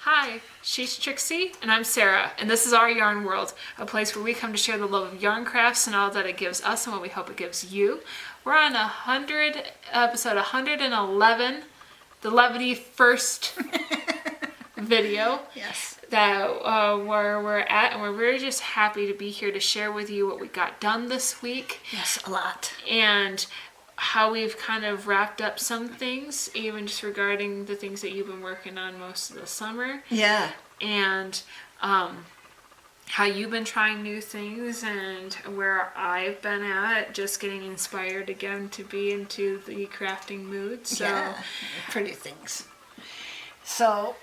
Hi, she's Trixie, and I'm Sarah, and this is Our Yarn World, a place where we come to share the love of yarn crafts and all that it gives us and what we hope it gives you. We're on episode 111, the Levity first video. Yes. That where we're at, and we're very just happy to be here to share with you what we got done this week. Yes, a lot. And how we've kind of wrapped up some things, even just regarding the things that you've been working on most of the summer. Yeah. And how you've been trying new things, and where I've been at, just getting inspired again to be into the crafting mood. So yeah, pretty things. So,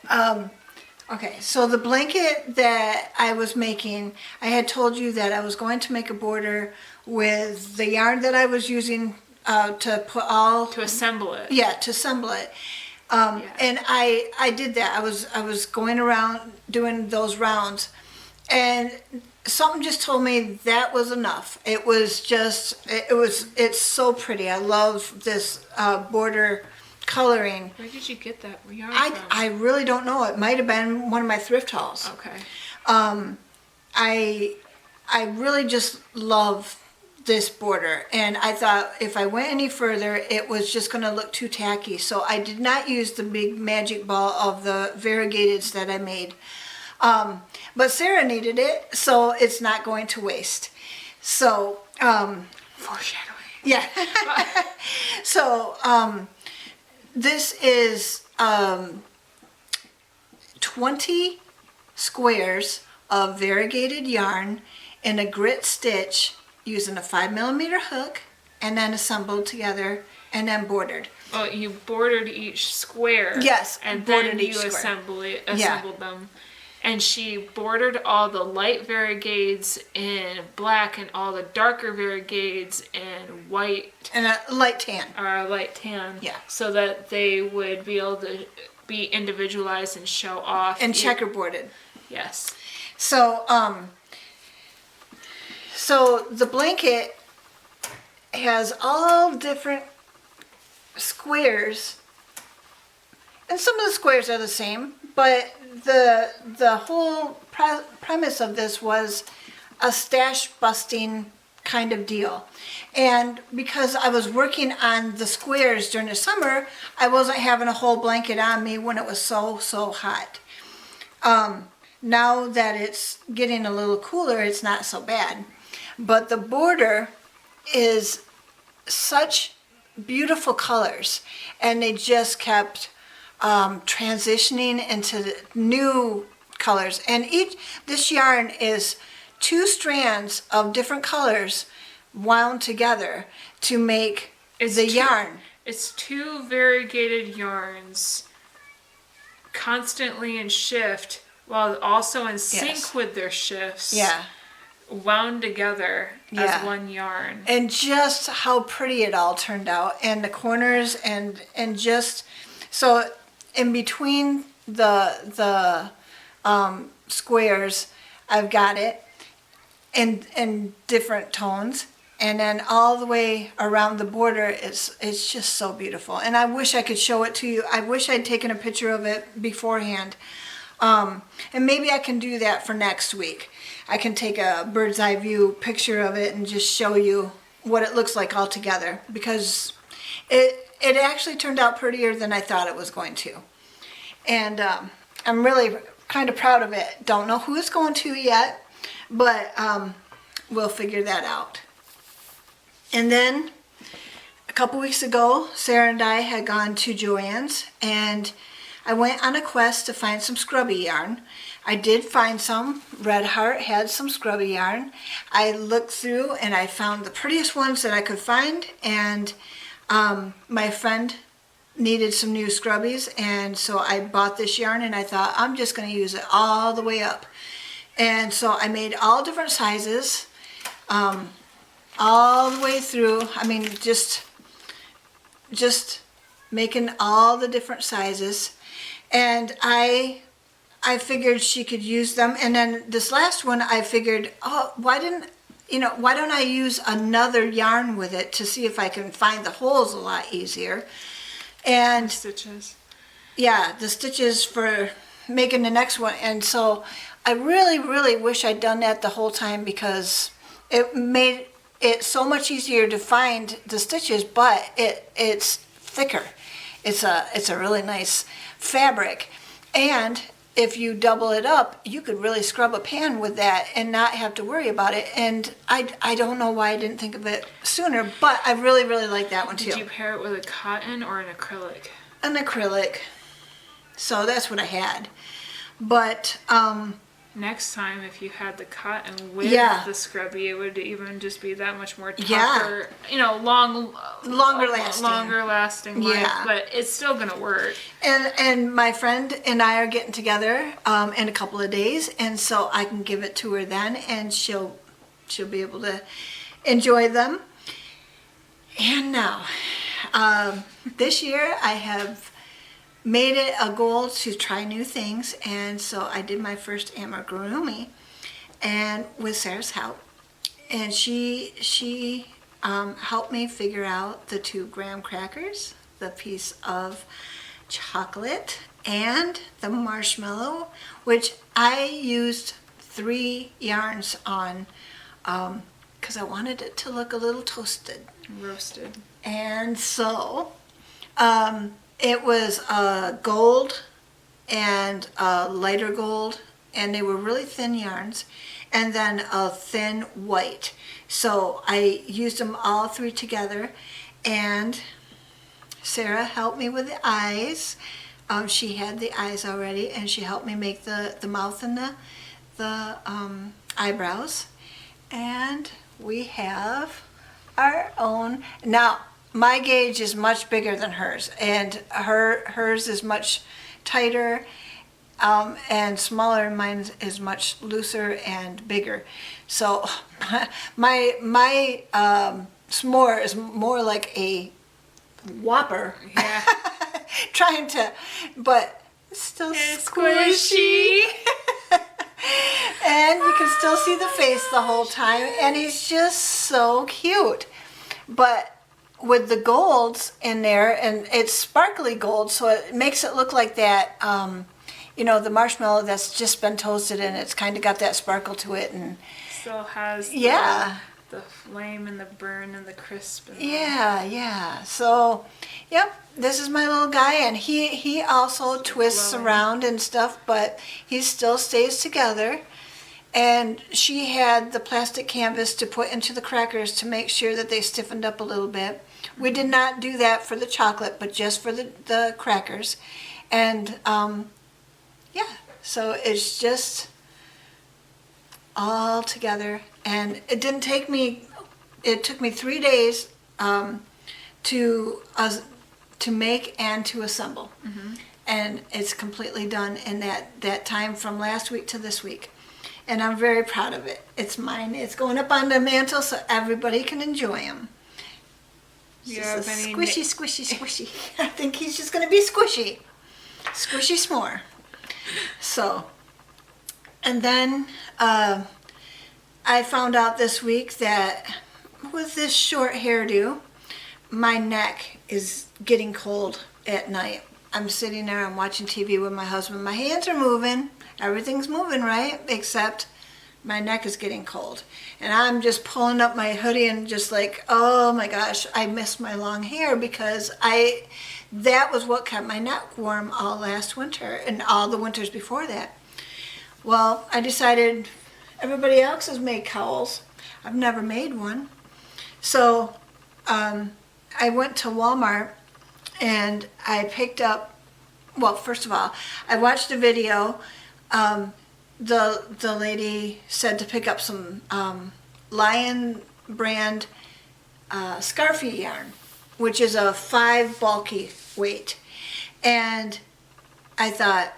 okay, so the blanket that I was making, I had told you that I was going to make a border with the yarn that I was using to put all... To assemble it. Yeah, to assemble it. And I did that. I was going around doing those rounds, and something just told me that was enough. It was just, it's so pretty. I love this border coloring. Where did you get that yarn from? I really don't know. It might have been one of my thrift hauls. Okay. I really just love this border, and I thought if I went any further it was just going to look too tacky, so I did not use the big magic ball of the variegateds that I made, but Sarah needed it, so it's not going to waste. So Foreshadowing. yeah. So this is 20 squares of variegated yarn in a grit stitch using a 5mm hook, and then assembled together and then bordered. Oh, you bordered each square. Yes, and bordered then each you square. assembled them. And she bordered all the light variegates in black and all the darker variegates in white. And a light tan. Or a light tan. Yeah. So that they would be able to be individualized and show off. And checkerboarded. Yes. So, so the blanket has all different squares, and some of the squares are the same, but the whole premise of this was a stash busting kind of deal. And because I was working on the squares during the summer, I wasn't having a whole blanket on me when it was so hot. Now that it's getting a little cooler, it's not so bad. But the border is such beautiful colors, and they just kept transitioning into new colors. And this yarn is 2 strands of different colors wound together to make yarn. It's 2 variegated yarns constantly in shift, while also in sync with their shifts. Yeah. Wound together as one yarn. And just how pretty it all turned out, and the corners, and just so in between the squares I've got it in different tones, and then all the way around the border it's just so beautiful. And I wish I could show it to you. I wish I'd taken a picture of it beforehand, and maybe I can do that for next week. I can take a bird's eye view picture of it and just show you what it looks like all together, because it actually turned out prettier than I thought it was going to. And I'm really kind of proud of it. Don't know who it's going to yet, but we'll figure that out. And then a couple weeks ago, Sarah and I had gone to Joann's, and I went on a quest to find some scrubby yarn. I did find some. Red Heart had some scrubby yarn. I looked through and I found the prettiest ones that I could find, and my friend needed some new scrubbies, and so I bought this yarn, and I thought I'm just going to use it all the way up. And so I made all different sizes all the way through. I mean, just making all the different sizes, and I figured she could use them. And then this last one, I figured, oh, why don't I use another yarn with it to see if I can find the holes a lot easier. And Stitches. yeah, the stitches for making the next one. And so I really, really wish I'd done that the whole time, because it made it so much easier to find the stitches, but it's thicker. It's a really nice fabric. And if you double it up, you could really scrub a pan with that and not have to worry about it. And I don't know why I didn't think of it sooner, but I really, really like that one too. Did you pair it with a cotton or an acrylic? An acrylic. So that's what I had. But next time, if you had the cotton with the scrubby, it would even just be that much more tougher. You know, longer lasting life, but it's still gonna work. And my friend and I are getting together in a couple of days, and so I can give it to her then, and she'll be able to enjoy them. And now, this year I have made it a goal to try new things, and so I did my first amigurumi, and with Sarah's help, and she helped me figure out the 2 graham crackers, the piece of chocolate, and the marshmallow, which I used 3 yarns on because I wanted it to look a little toasted, Roasted. and so it was gold and lighter gold, and they were really thin yarns, and then a thin white. So I used them all 3 together, and Sarah helped me with the eyes. She had the eyes already, and she helped me make the mouth and the eyebrows. And we have our own. Now, my gauge is much bigger than hers, and hers is much tighter and smaller. Mine is much looser and bigger. So my s'more is more like a Whopper. Yeah. Trying to, but still It's squishy. And you can still see the face the whole time, and he's just so cute. But with the golds in there, and it's sparkly gold, so it makes it look like that, the marshmallow that's just been toasted, and it's kind of got that sparkle to it, and Still has the flame and the burn and the crisp. And yeah. So, yep, this is my little guy, and he also twists glowing around and stuff, but he still stays together. And she had the plastic canvas to put into the crackers to make sure that they stiffened up a little bit. We did not do that for the chocolate, but just for the crackers. And so it's just all together. And it took me 3 days to make and to assemble. Mm-hmm. And it's completely done in that time from last week to this week. And I'm very proud of it. It's mine. It's going up on the mantle so everybody can enjoy him. Squishy. I think he's just going to be squishy. Squishy s'more. So, and then I found out this week that with this short hairdo, my neck is getting cold at night. I'm sitting there, I'm watching TV with my husband. My hands are moving. Everything's moving, right? Except my neck is getting cold. And I'm just pulling up my hoodie and just like, oh my gosh, I miss my long hair, because that was what kept my neck warm all last winter and all the winters before that. Well, I decided everybody else has made cowls. I've never made one. So I went to Walmart and I picked up, well, first of all, I watched a video. The lady said to pick up some Lion brand Scarfy yarn, which is a 5 bulky weight. And I thought,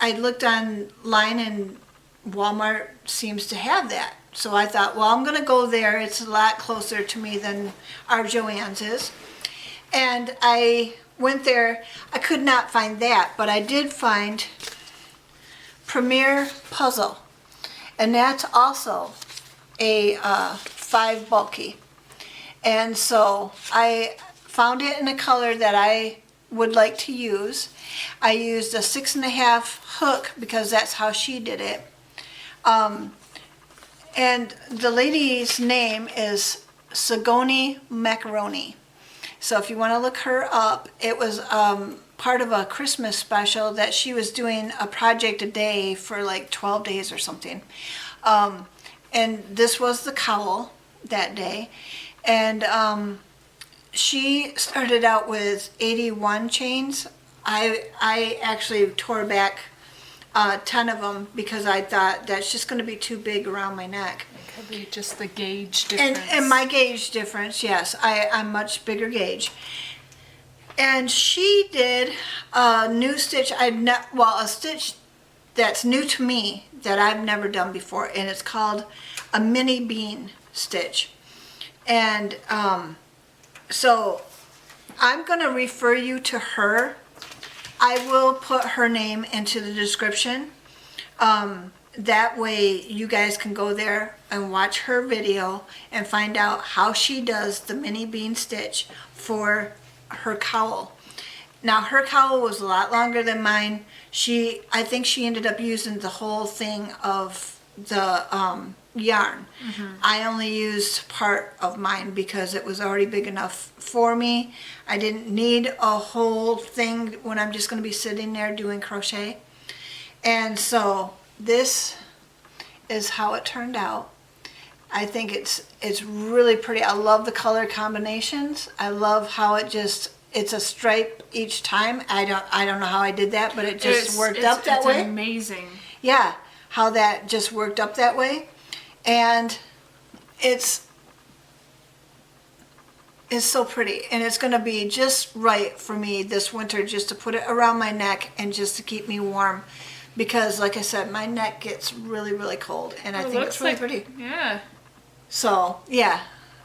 I looked online and Walmart seems to have that. So I thought, well, I'm gonna go there. It's a lot closer to me than our Joann's is. And I went there. I could not find that, but I did find Premier Puzzle, and that's also a 5 bulky. And so I found it in a color that I would like to use. I used a 6.5 hook because that's how she did it. And the lady's name is Sagoni Macaroni. So if you want to look her up, it was part of a Christmas special that she was doing a project a day for like 12 days or something. And this was the cowl that day. And she started out with 81 chains. I actually tore back 10 of them because I thought that's just going to be too big around my neck. It could be just the gauge difference. And my gauge difference, yes. I'm much bigger gauge. And she did a new stitch, a stitch that's new to me that I've never done before, and it's called a mini bean stitch. And so I'm going to refer you to her. I will put her name into the description. That way you guys can go there and watch her video and find out how she does the mini bean stitch for her cowl. Now her cowl was a lot longer than mine. I think she ended up using the whole thing of the yarn. Mm-hmm. I only used part of mine because it was already big enough for me. I didn't need a whole thing when I'm just going to be sitting there doing crochet. And so this is how it turned out. I think it's really pretty. I love the color combinations. I love how it's a stripe each time. I don't know how I did that, but it just worked up that way. It's amazing. Yeah, how that just worked up that way. And it's so pretty, and it's going to be just right for me this winter, just to put it around my neck and just to keep me warm, because like I said, my neck gets really, really cold, and I think it's really pretty. Yeah. So yeah,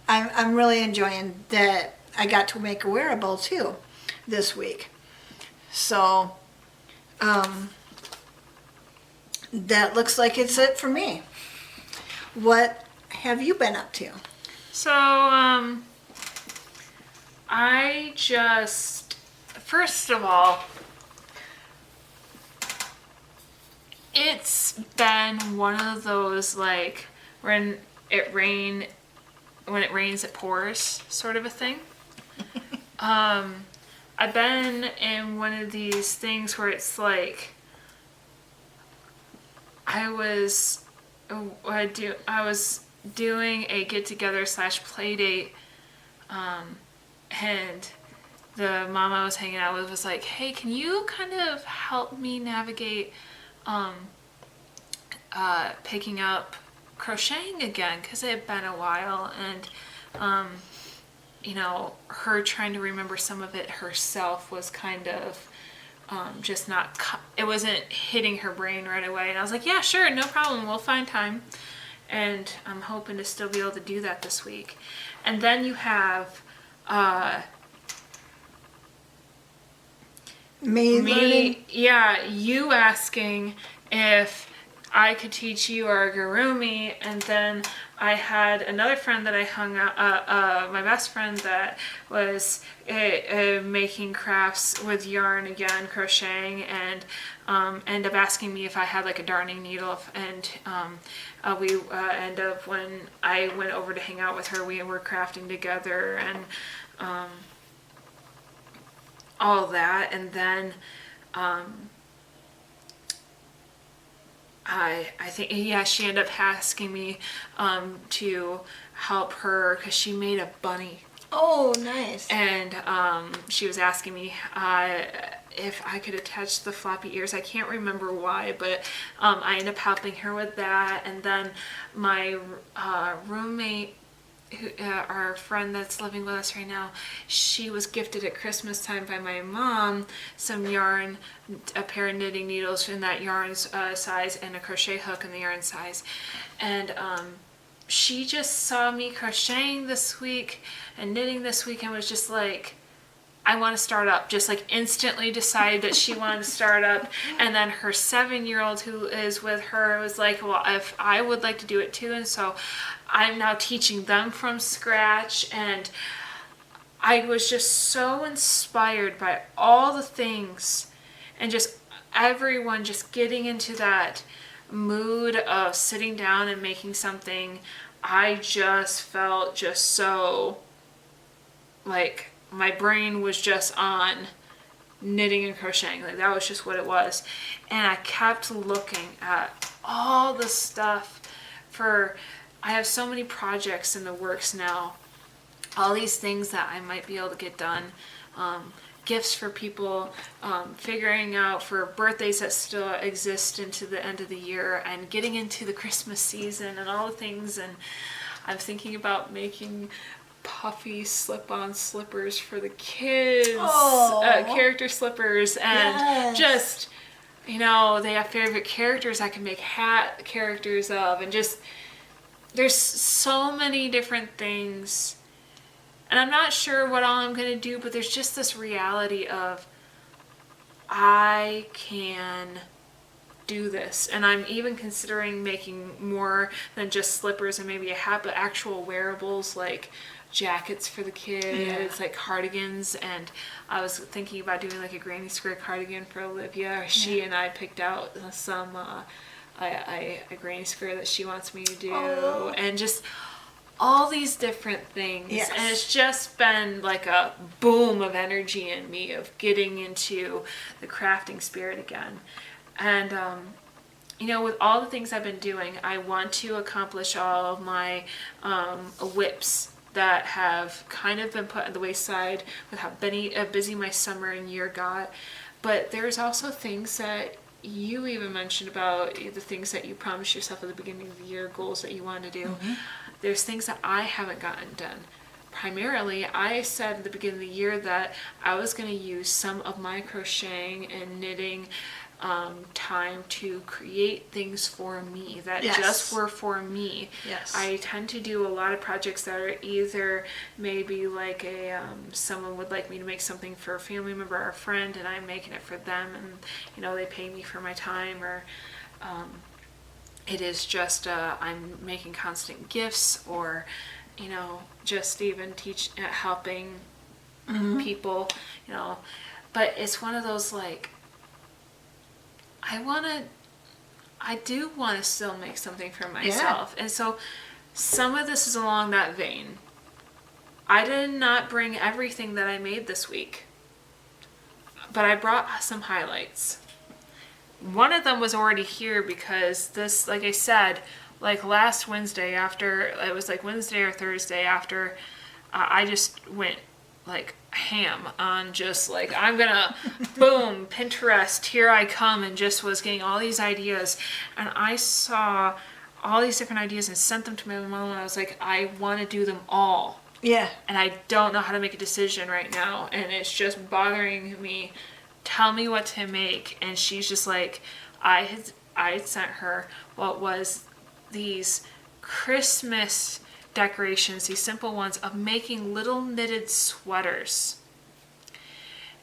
I'm really enjoying that. I got to make a wearable too this week. So that looks like it's it for me. What have you been up to? So, I just, first of all, it's been one of those, like, when it rains, it pours sort of a thing. I've been in one of these things where it's like, I was doing a get-together / play date, and the mom I was hanging out with was like, hey, can you kind of help me navigate picking up crocheting again, because it had been a while, and her trying to remember some of it herself was kind of just not, it wasn't hitting her brain right away. And I was like, yeah, sure, no problem, we'll find time. And I'm hoping to still be able to do that this week. And then you have me, yeah, you asking if I could teach you origami, and then I had another friend that I hung out, my best friend, that was making crafts with yarn again, crocheting, and ended up asking me if I had like a darning needle, and we end up, when I went over to hang out with her, we were crafting together, and all that, and then I think, yeah, she ended up asking me to help her because she made a bunny. Oh, nice. And she was asking me if I could attach the floppy ears. I can't remember why, but I ended up helping her with that. And then my roommate, our friend that's living with us right now, she was gifted at Christmas time by my mom some yarn, a pair of knitting needles in that yarn size, and a crochet hook in the yarn size. And she just saw me crocheting this week and knitting this week and was just like, I want to start up, just like instantly decided that she wanted to start up. And then her 7-year-old who is with her was like, well, if I would like to do it too. And so I'm now teaching them from scratch, and I was just so inspired by all the things and just everyone just getting into that mood of sitting down and making something. I just felt just so like my brain was just on knitting and crocheting. Like that was just what it was. And I kept looking at all the stuff I have so many projects in the works now. All these things that I might be able to get done. Gifts for people, figuring out for birthdays that still exist into the end of the year, and getting into the Christmas season and all the things. And I'm thinking about making puffy slip-on slippers for the kids, character slippers, and just, they have favorite characters I can make hat characters of, and just, there's so many different things. And I'm not sure what all I'm going to do, but there's just this reality of I can do this. And I'm even considering making more than just slippers and maybe a hat, but actual wearables like jackets for the kids, like cardigans. And I was thinking about doing like a granny square cardigan for Olivia. She and I picked out some a granny square that she wants me to do. And just all these different things. And it's just been like a boom of energy in me of getting into the crafting spirit again. And with all the things I've been doing, I want to accomplish all of my whips that have kind of been put on the wayside with how busy my summer and year got. But there's also things that you even mentioned about the things that you promised yourself at the beginning of the year, goals that you want to do. There's things that I haven't gotten done. Primarily, I said at the beginning of the year that I was going to use some of my crocheting and knitting time to create things for me that just were for me. I tend to do a lot of projects that are either maybe like someone would like me to make something for a family member or a friend, and I'm making it for them, and they pay me for my time, or it is just I'm making constant gifts, or just even helping people, but it's one of those like I do want to still make something for myself. And so some of this is along that vein. I did not bring everything that I made this week, but I brought some highlights. One of them was already here because this, like I said, like last Wednesday it was like Wednesday or Thursday after I just went like ham on just like, I'm gonna boom, Pinterest, here I come, and just was getting all these ideas. And I saw all these different ideas and sent them to my mom, and I was like, I want to do them all. And I don't know how to make a decision right now, and it's just bothering me. Tell me what to make. And she's just like, I had sent her what was these Christmas decorations, these simple ones of making little knitted sweaters.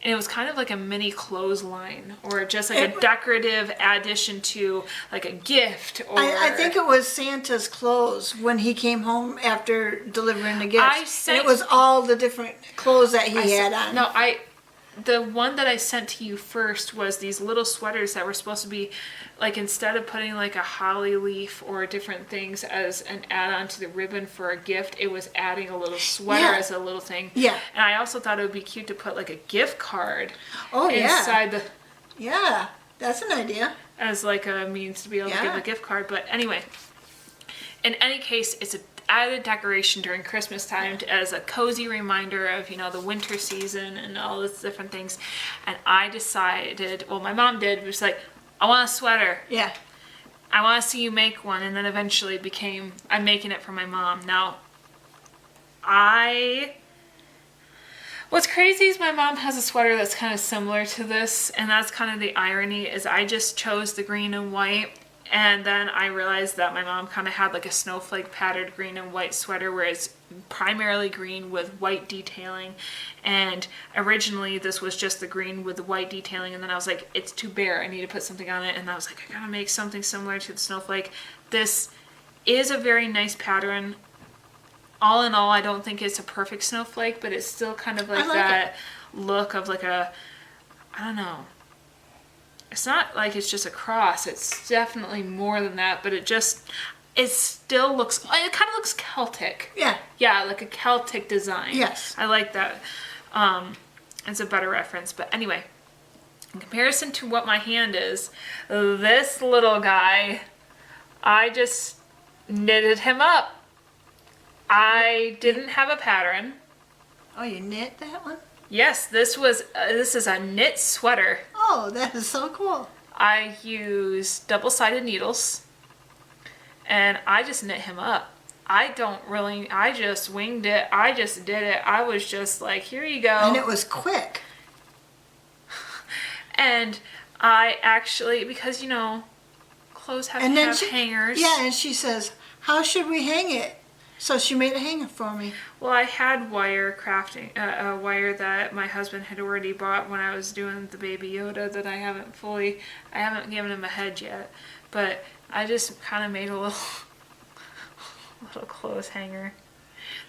And it was kind of like a mini clothesline, or just like a decorative addition to like a gift. Or I think it was Santa's clothes when he came home after delivering the gifts. And it was all the different clothes that he had on. No, the one that I sent to you first was these little sweaters that were supposed to be like, instead of putting like a holly leaf or different things as an add-on to the ribbon for a gift, it was adding a little sweater as a little thing. And I also thought it would be cute to put like a gift card inside the... Yeah, that's an idea. As like a means to be able to give a gift card. But anyway, in any case, it's a added decoration during Christmas time as a cozy reminder of, the winter season and all these different things. And I decided, well, my mom did, it was like, I want a sweater. I want to see you make one. And then eventually became, I'm making it for my mom. Now, what's crazy is my mom has a sweater that's kind of similar to this. And that's kind of the irony, is I just chose the green and white. And then I realized that my mom kind of had like a snowflake patterned green and white sweater, where it's primarily green with white detailing. And originally this was just the green with the white detailing. And then I was like, it's too bare. I need to put something on it. And I was like, I gotta make something similar to the snowflake. This is a very nice pattern. all in all, I don't think it's a perfect snowflake, but it's still kind of like that look of like a, I don't know. It's not like it's just a cross. It's definitely more than that, but it still looks, it kind of looks Celtic. Yeah. Yeah, like a Celtic design. Yes. I like that. It's a better reference. But anyway, in comparison to what my hand is, this little guy, I just knitted him up. I didn't have a pattern. Oh, you knit that one? Yes, this is a knit sweater. Oh, that is so cool. I used double-sided needles, and I just knit him up. I just winged it. I just did it. I was just like, here you go. And it was quick. And I actually, because, clothes have to have hangers. Yeah, and she says, how should we hang it? So she made a hanger for me. Well, I had wire crafting, a wire that my husband had already bought when I was doing the Baby Yoda that I haven't given him a head yet. But I just kind of made a little clothes hanger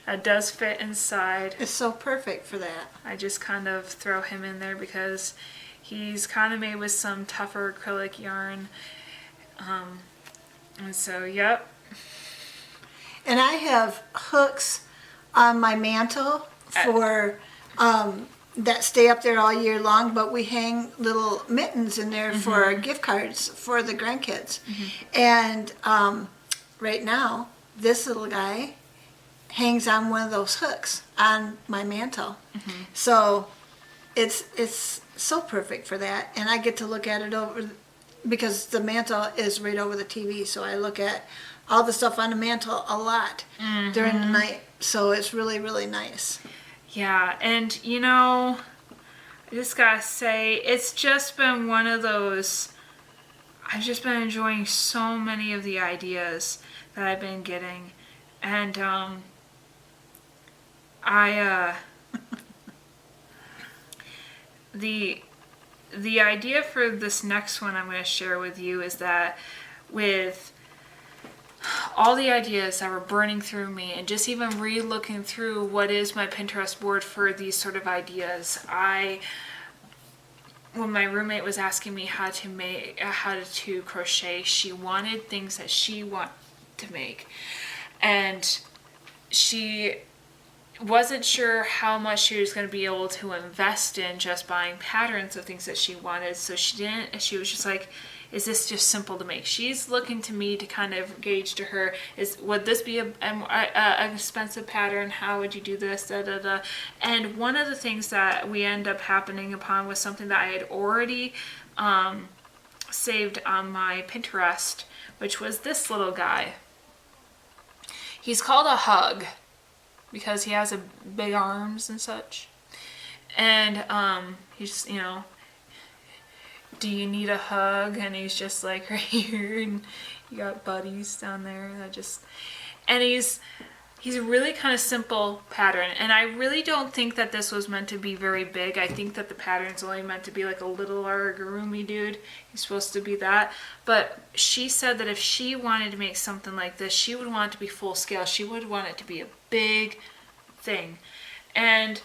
that does fit inside. It's so perfect for that. I just kind of throw him in there because he's kind of made with some tougher acrylic yarn. And so, yep. And I have hooks on my mantle for that stay up there all year long, but we hang little mittens in there for gift cards for the grandkids. And right now, this little guy hangs on one of those hooks on my mantle. So it's so perfect for that. And I get to look at it because the mantle is right over the TV, so I look at all the stuff on the mantle a lot during the night. So it's really, really nice. Yeah, and I just gotta say, it's just been one of those, I've just been enjoying so many of the ideas that I've been getting. And the idea for this next one I'm going to share with you is that with all the ideas that were burning through me and just even re-looking through what is my Pinterest board for these sort of ideas, when my roommate was asking me how to crochet, she wanted things that she wanted to make, and she wasn't sure how much she was going to be able to invest in just buying patterns of things that she wanted, so she was just like, is this just simple to make? She's looking to me to kind of gauge to her, would this be an expensive pattern? How would you do this? Da, da, da. And one of the things that we end up happening upon was something that I had already saved on my Pinterest, which was this little guy. He's called a hug because he has big arms and such. And he's, do you need a hug? And he's just like right here, and you got buddies down there and he's a really kind of simple pattern, and I really don't think that this was meant to be very big. I think that the pattern's only meant to be like a little amigurumi dude. He's supposed to be that, but she said that if she wanted to make something like this, she would want it to be full scale. She would want it to be a big thing. And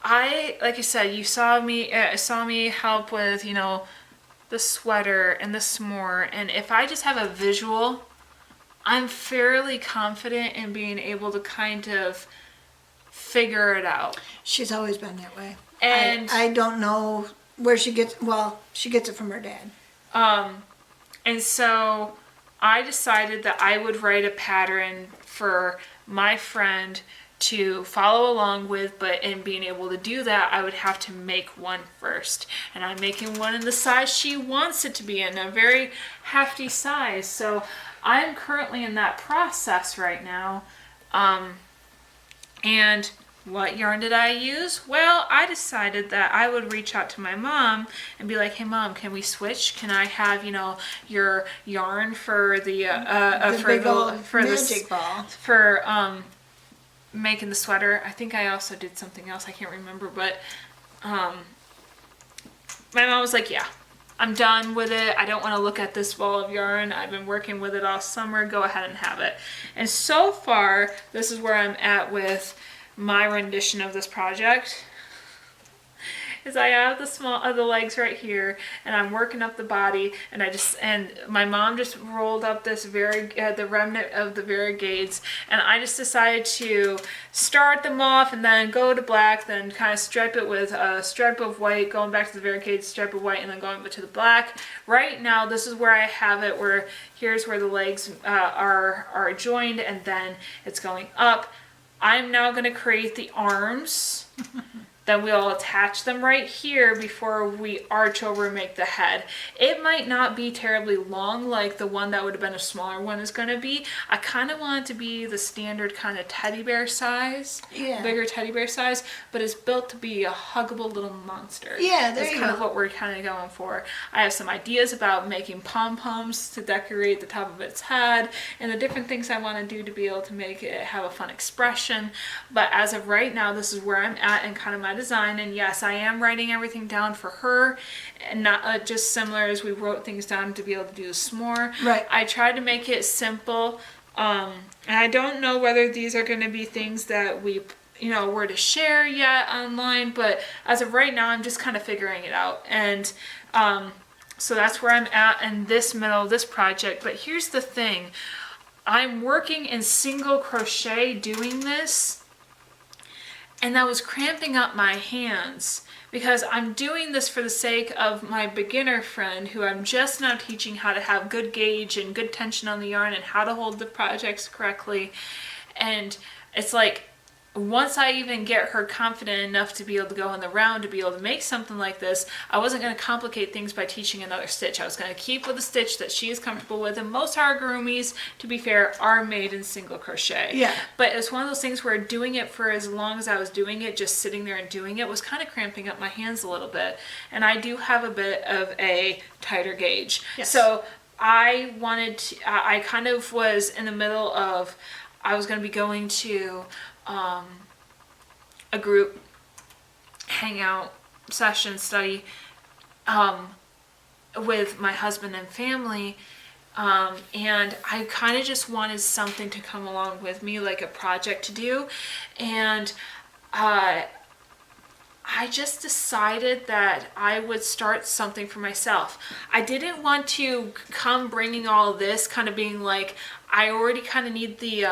like I said, you saw me help with, the sweater and the s'more. And if I just have a visual, I'm fairly confident in being able to kind of figure it out. She's always been that way. And I don't know where she gets it from her dad. And so I decided that I would write a pattern for my friend to follow along with, but in being able to do that, I would have to make one first. And I'm making one in the size she wants it to be in, a very hefty size. So I'm currently in that process right now. And what yarn did I use? Well, I decided that I would reach out to my mom and be like, hey mom, can we switch? Can I have, your yarn for the magic ball. For making the sweater. I think I also did something else. I can't remember, but my mom was like, yeah, I'm done with it. I don't want to look at this ball of yarn. I've been working with it all summer. Go ahead and have it. And so far, this is where I'm at with my rendition of this project. Is I have the legs right here, and I'm working up the body, and my mom just rolled up this the remnant of the variegates, and I just decided to start them off and then go to black, then kind of stripe it with a stripe of white, going back to the variegates, stripe of white, and then going to the black. Right now, this is where I have it, where here's where the legs are joined, and then it's going up. I'm now going to create the arms. Then we'll attach them right here before we arch over and make the head. It might not be terribly long like the one that would have been a smaller one is going to be. I kind of want it to be the standard kind of teddy bear size, bigger teddy bear size, but it's built to be a huggable little monster. Yeah, That's kind of what we're kind of going for. I have some ideas about making pom-poms to decorate the top of its head and the different things I want to do to be able to make it have a fun expression. But as of right now, this is where I'm at and kind of my design. And yes, I am writing everything down for her, and not just similar as we wrote things down to be able to do this more. Right. I tried to make it simple, and I don't know whether these are going to be things that we were to share yet online, but as of right now, I'm just kind of figuring it out. And so that's where I'm at in this middle of this project. But here's the thing, I'm working in single crochet doing this, and that was cramping up my hands because I'm doing this for the sake of my beginner friend who I'm just now teaching how to have good gauge and good tension on the yarn and how to hold the projects correctly. And it's like, once I even get her confident enough to be able to go in the round to be able to make something like this, I wasn't going to complicate things by teaching another stitch. I was going to keep with the stitch that she is comfortable with, and most amigurumis, to be fair, are made in single crochet. Yeah. But it's one of those things where doing it for as long as I was doing it, just sitting there and doing it, was kind of cramping up my hands a little bit. And I do have a bit of a tighter gauge. Yes. So I kind of was in the middle of, I was going to be going to a group hangout session study with my husband and family, and I kind of just wanted something to come along with me, like a project to do. And I just decided that I would start something for myself. I didn't want to come bringing all of this, kind of being like, I already kind of need the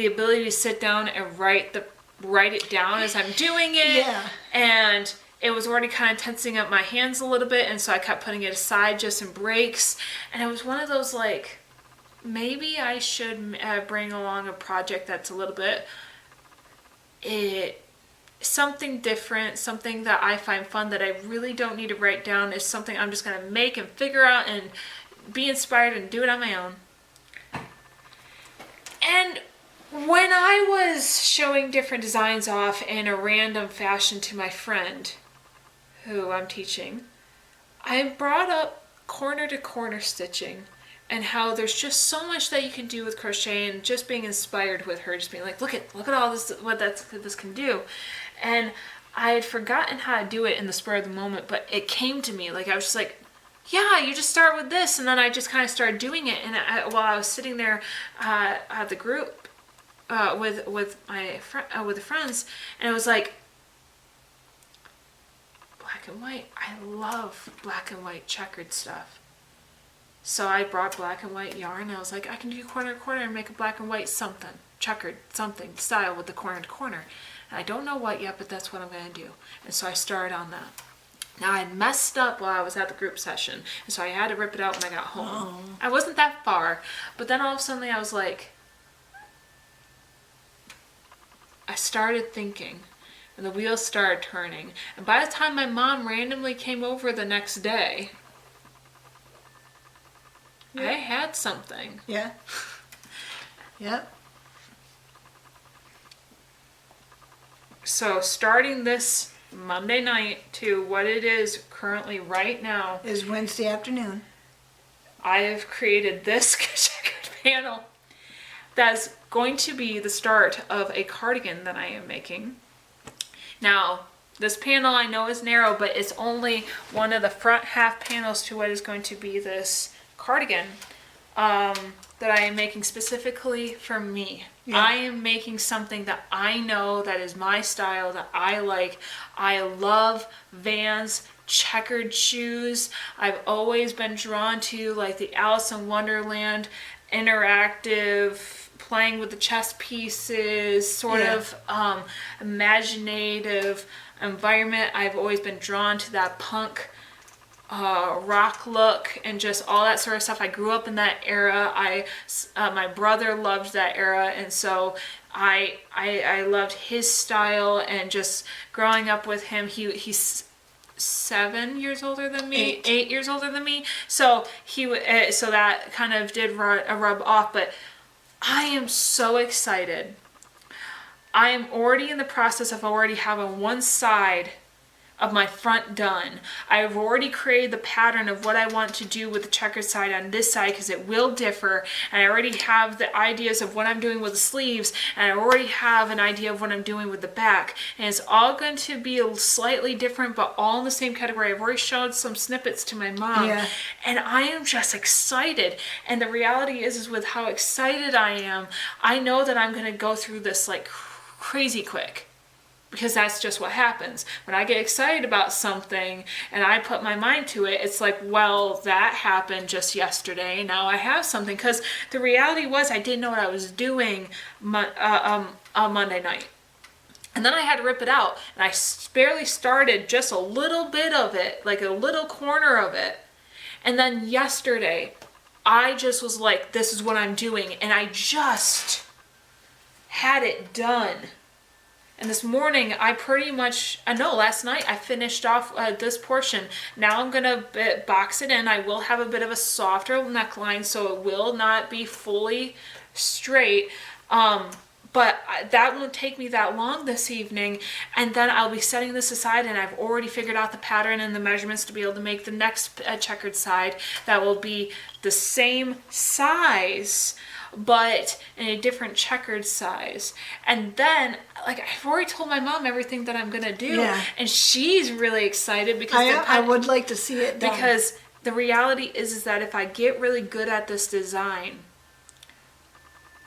ability to sit down and write it down as I'm doing it. Yeah. And it was already kind of tensing up my hands a little bit, and so I kept putting it aside just in breaks. And it was one of those like, maybe I should bring along a project that's a little bit something different, something that I find fun that I really don't need to write down. Is something I'm just going to make and figure out and be inspired and do it on my own. And when I was showing different designs off in a random fashion to my friend who I'm teaching, I brought up corner to corner stitching and how there's just so much that you can do with crochet, and just being inspired with her, just being like, look at all this, what this can do. And I had forgotten how to do it in the spur of the moment, but it came to me. Like, I was just like, yeah, you just start with this. And then I just kind of started doing it. And while I was sitting there at the group with the friends, and it was like, black and white. I love black and white checkered stuff. So I brought black and white yarn, and I was like, I can do corner to corner and make a black and white something, checkered something style with the corner to corner. And I don't know what yet, but that's what I'm going to do. And so I started on that. Now, I messed up while I was at the group session, and so I had to rip it out when I got home. Oh. I wasn't that far, but then all of a sudden I was like, I started thinking, and the wheels started turning. And by the time my mom randomly came over the next day, I had something. Yeah. Yep. So starting this Monday night to what it is currently right now is Wednesday afternoon. I have created this checkered panel that's going to be the start of a cardigan that I am making. Now, This panel I know is narrow, but it's only one of the front half panels to what is going to be this cardigan that I am making specifically for me. Yeah. I am making something that I know that is my style, that I like. I love Vans, checkered shoes. I've always been drawn to like the Alice in Wonderland interactive, playing with the chess pieces, sort of imaginative environment. I've always been drawn to that punk rock look and just all that sort of stuff. I grew up in that era. My brother loved that era, and so I loved his style. And just growing up with him, he's 7 years older than me, 8 years older than me. So so that kind of did rub off. But I am so excited. I am already in the process of already having one side of my front done. I've already created the pattern of what I want to do with the checkered side on this side, because it will differ, and I already have the ideas of what I'm doing with the sleeves, and I already have an idea of what I'm doing with the back, and it's all going to be slightly different, but all in the same category. I've already showed some snippets to my mom, and I am just excited. And the reality is with how excited I am, I know that I'm going to go through this like crazy quick. Because that's just what happens. When I get excited about something and I put my mind to it, it's like, well, that happened just yesterday. Now I have something. Because the reality was I didn't know what I was doing on Monday night. And then I had to rip it out. And I barely started just a little bit of it, like a little corner of it. And then yesterday, I just was like, this is what I'm doing. And I just had it done. And this morning, last night I finished off this portion. Now I'm going to box it in. I will have a bit of a softer neckline, so it will not be fully straight. But that won't take me that long this evening. And then I'll be setting this aside, and I've already figured out the pattern and the measurements to be able to make the next checkered side that will be the same size, but in a different checkered size. And then, like, I've already told my mom everything that I'm gonna do, and she's really excited because I would like to see it done. Because the reality is that if I get really good at this design,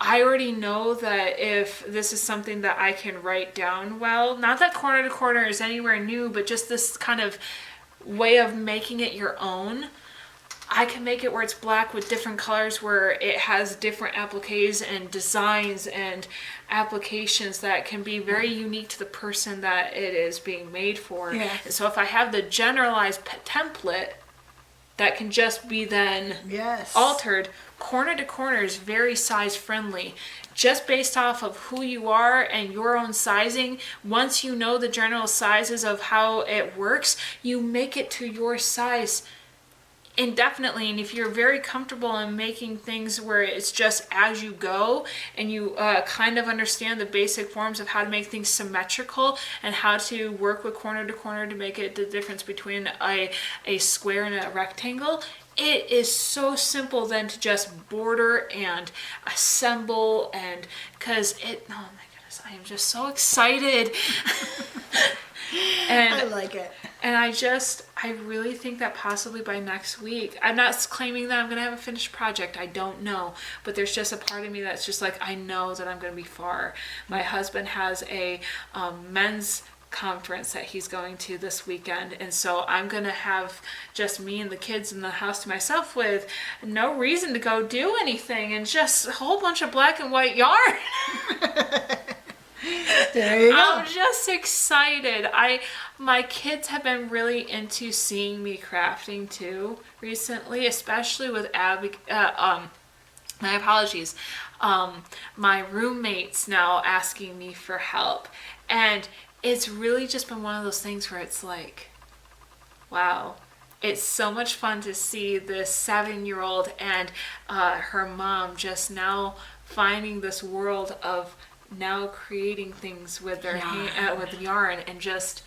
I already know that if this is something that I can write down well, not that corner to corner is anywhere new, but just this kind of way of making it your own, I can make it where it's black with different colors, where it has different appliques and designs and applications that can be very unique to the person that it is being made for. Yeah. And so if I have the generalized template that can just be then altered, corner to corner is very size friendly. Just based off of who you are and your own sizing, once you know the general sizes of how it works, you make it to your size indefinitely. And if you're very comfortable in making things where it's just as you go, and you kind of understand the basic forms of how to make things symmetrical and how to work with corner to corner to make it the difference between a square and a rectangle, it is so simple then to just border and assemble. And because oh my goodness, I am just so excited. And I like it. And I really think that possibly by next week, I'm not claiming that I'm going to have a finished project. I don't know. But there's just a part of me that's just like, I know that I'm going to be far. My husband has a men's conference that he's going to this weekend. And so I'm going to have just me and the kids in the house to myself with no reason to go do anything and just a whole bunch of black and white yarn. There you go. I'm just excited. My kids have been really into seeing me crafting too recently, especially with my apologies. My roommates now asking me for help, and it's really just been one of those things where it's like, wow. It's so much fun to see this 7-year-old and her mom just now finding this world of now creating things with their with yarn, and just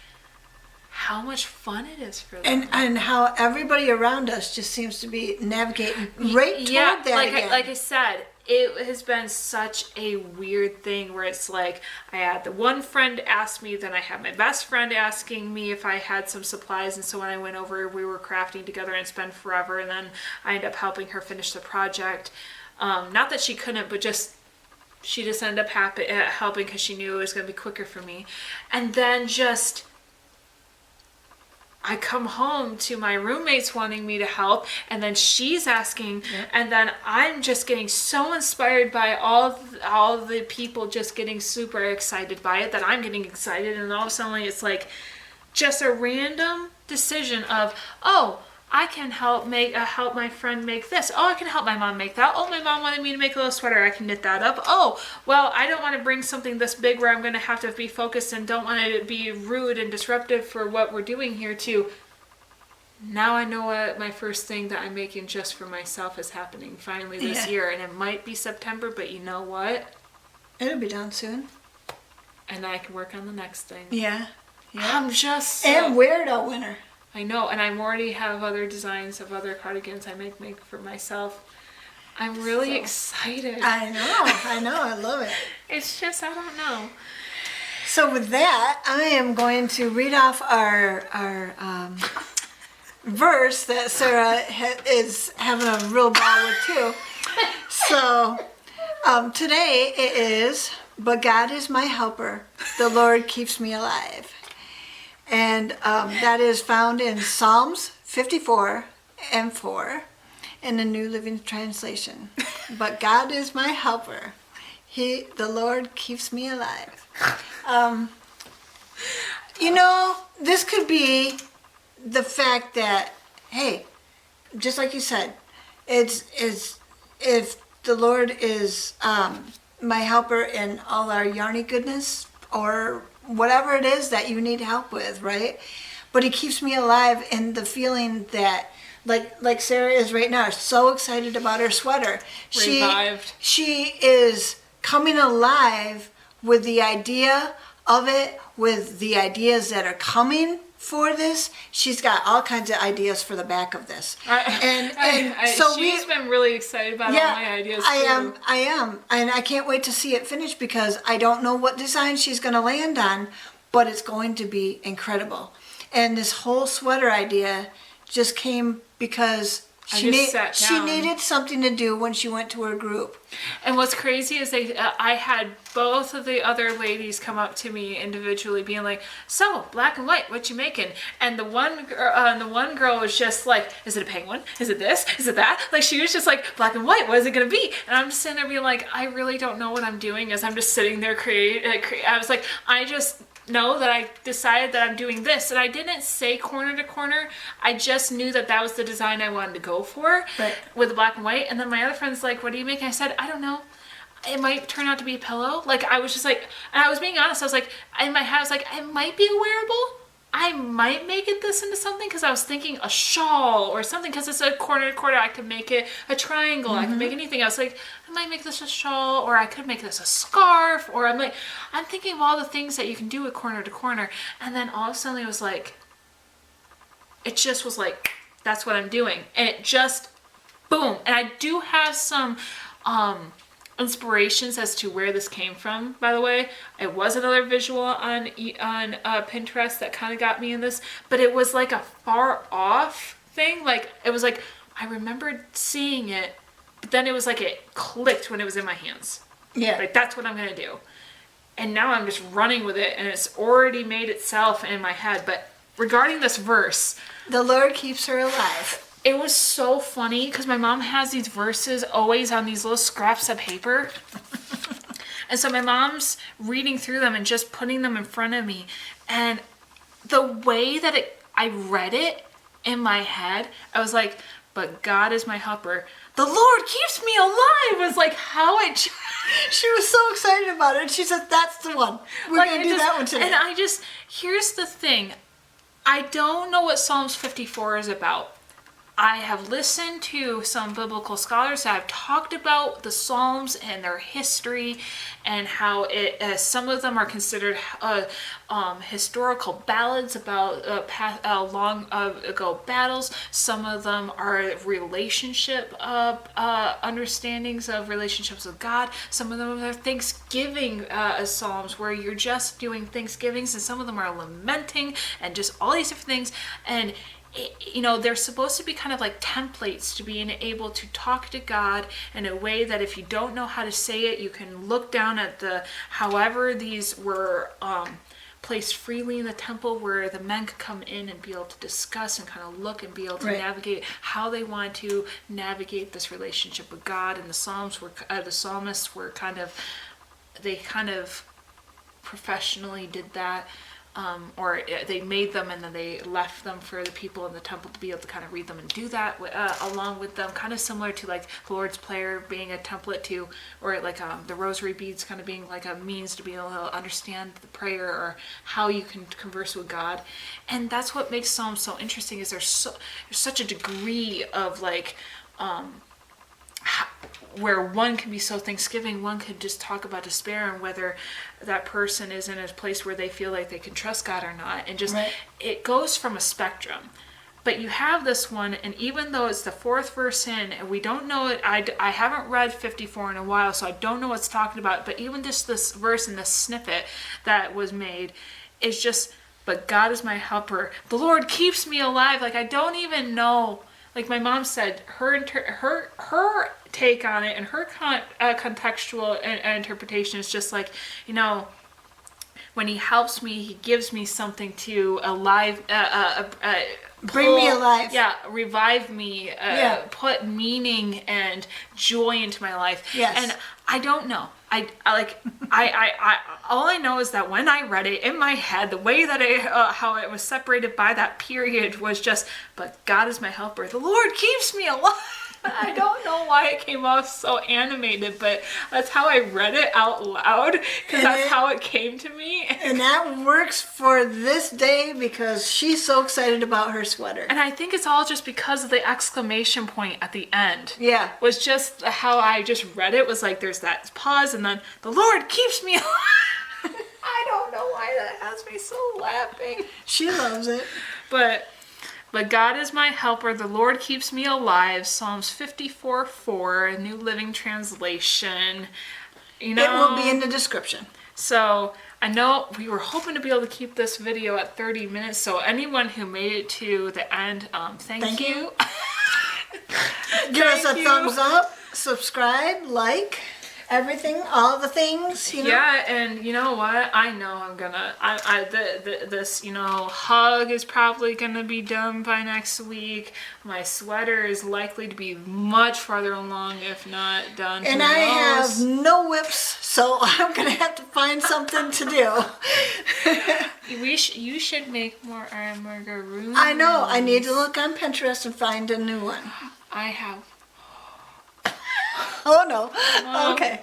how much fun it is for them. And how everybody around us just seems to be navigating right toward that again. Like I said, it has been such a weird thing where it's like I had the one friend ask me, then I had my best friend asking me if I had some supplies, and so when I went over, we were crafting together and spent forever, and then I ended up helping her finish the project. Not that she couldn't, but she just ended up helping because she knew it was going to be quicker for me. And then I come home to my roommates wanting me to help, and then she's asking, and then I'm just getting so inspired by all the people just getting super excited by it that I'm getting excited, and all of a sudden it's like just a random decision of, oh, I can help my friend make this. Oh, I can help my mom make that. Oh, my mom wanted me to make a little sweater. I can knit that up. Oh, well, I don't want to bring something this big where I'm going to have to be focused and don't want it to be rude and disruptive for what we're doing here too. Now I know what my first thing that I'm making just for myself is happening finally this year. And it might be September, but you know what? It'll be done soon. And I can work on the next thing. Yeah. I'm just and wear it all winter. I know, and I already have other designs of other cardigans I make for myself. I'm really excited. I know, I love it. It's just, I don't know. So with that, I am going to read off our verse that Sarah is having a real ball with too. So today it is, but God is my helper. The Lord keeps me alive. And that is found in Psalms 54:4 in the New Living Translation. But God is my helper. The Lord keeps me alive. This could be the fact that, hey, just like you said, it's if the Lord is my helper in all our yarny goodness or whatever it is that you need help with, right? But he keeps me alive in the feeling that, like Sarah is right now, so excited about her sweater. Revived. She is coming alive with the idea of it, with the ideas that are coming for this. She's got all kinds of ideas for the back of this. She's been really excited about all my ideas too. I am. And I can't wait to see it finished because I don't know what design she's going to land on, but it's going to be incredible. And this whole sweater idea just came because she needed something to do when she went to her group. And what's crazy is I had both of the other ladies come up to me individually being like, so, black and white, what you making? And the one girl was just like, is it a penguin? Is it this? Is it that? Like, she was just like, black and white, what is it going to be? And I'm just sitting there being like, I really don't know what I'm doing as I'm just sitting there I was like, I just know that I decided that I'm doing this, and I didn't say corner to corner. I just knew that was the design I wanted to go for, with the black and white. And then my other friend's like, what are you making? I said, I don't know. It might turn out to be a pillow. Like, I was just like, and I was being honest. I was like, in my head, I was like, it might be a wearable. I might make this into something because I was thinking a shawl or something because it's a corner to corner. I could make it a triangle. I could make anything. I was like, I might make this a shawl, or I could make this a scarf, or I'm thinking of all the things that you can do with corner to corner. And then all of a sudden it was like, that's what I'm doing. And it just, boom. And I do have some inspirations as to where this came from, by the way. It was another visual on Pinterest that kind of got me in this, but it was like a far off thing. Like, it was like, I remembered seeing it, but then it was like it clicked when it was in my hands. Yeah. Like, that's what I'm going to do. And now I'm just running with it, and it's already made itself in my head. But regarding this verse, the Lord keeps her alive. It was so funny because my mom has these verses always on these little scraps of paper. And so my mom's reading through them and just putting them in front of me. And the way that I read it in my head, I was like, but God is my helper. The Lord keeps me alive. It was like how it... She was so excited about it. She said, that's the one. We're going to do that one today. And here's the thing. I don't know what Psalms 54 is about. I have listened to some biblical scholars that have talked about the Psalms and their history and how some of them are considered historical ballads about long ago battles. Some of them are relationship understandings of relationships with God. Some of them are Thanksgiving Psalms where you're just doing Thanksgivings, and some of them are lamenting and just all these different things. And they're supposed to be kind of like templates to being able to talk to God in a way that if you don't know how to say it, you can look down at however these were placed freely in the temple, where the men could come in and be able to discuss and kind of look and be able to navigate how they want to navigate this relationship with God. And the psalmists were kind of professionally did that. Or they made them and then they left them for the people in the temple to be able to kind of read them and do that along with them, kind of similar to like the Lord's Prayer being a template to, or like the rosary beads kind of being like a means to be able to understand the prayer or how you can converse with God. And that's what makes Psalms so interesting, is there's such a degree of like where one can be so Thanksgiving, one could just talk about despair and whether that person is in a place where they feel like they can trust God or not. And just, it goes from a spectrum. But you have this one, and even though it's the fourth verse in, and we don't know it, I haven't read 54 in a while, so I don't know what it's talking about, but even just this verse and this snippet that was made is just, but God is my helper. The Lord keeps me alive. Like, I don't even know. Like my mom said, her take on it and her contextual interpretation is just like, when he helps me, he gives me something to bring me alive. Yeah, revive me, put meaning and joy into my life. Yes. And I don't know. I all I know is that when I read it in my head, the way that how it was separated by that period was just, but God is my helper. The Lord keeps me alive. I don't know why it came off so animated, but that's how I read it out loud, because that's how it came to me. And that works for this day because she's so excited about her sweater. And I think it's all just because of the exclamation point at the end. Yeah. Was just how I just read it, was like there's that pause and then the Lord keeps me alive. I don't know why that has me so laughing. She loves it. But God is my helper, the Lord keeps me alive. Psalms 54:4, New Living Translation. It will be in the description. So I know we were hoping to be able to keep this video at 30 minutes. So anyone who made it to the end, thank you. Give us a thumbs up, subscribe, like. Everything, all the things, Yeah, and you know what? I know I'm gonna. This hug is probably gonna be done by next week. My sweater is likely to be much farther along, if not done. And I have no whips, so I'm gonna have to find something to do. You should make more macaroons. I know. I need to look on Pinterest and find a new one. I have. Oh no. Mom, okay.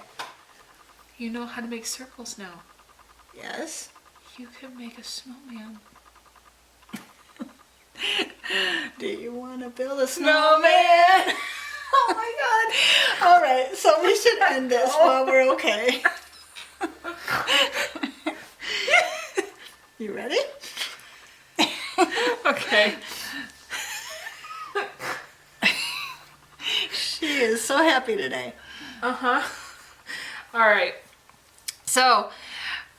You know how to make circles now. Yes. You can make a snowman. Do you want to build a snowman? Oh my god. All right, so we should end this while we're okay. You ready? Okay. She is so happy today. Uh-huh. All right. So,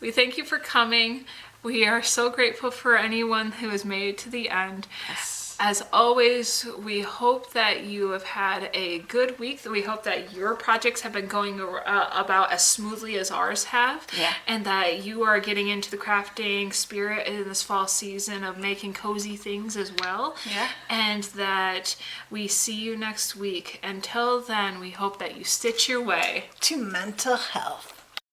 we thank you for coming. We are so grateful for anyone who has made it to the end. Yes. As always, we hope that you have had a good week. We hope that your projects have been going about as smoothly as ours have. Yeah. And that you are getting into the crafting spirit in this fall season of making cozy things as well. Yeah. And that we see you next week. Until then, we hope that you stitch your way To mental health.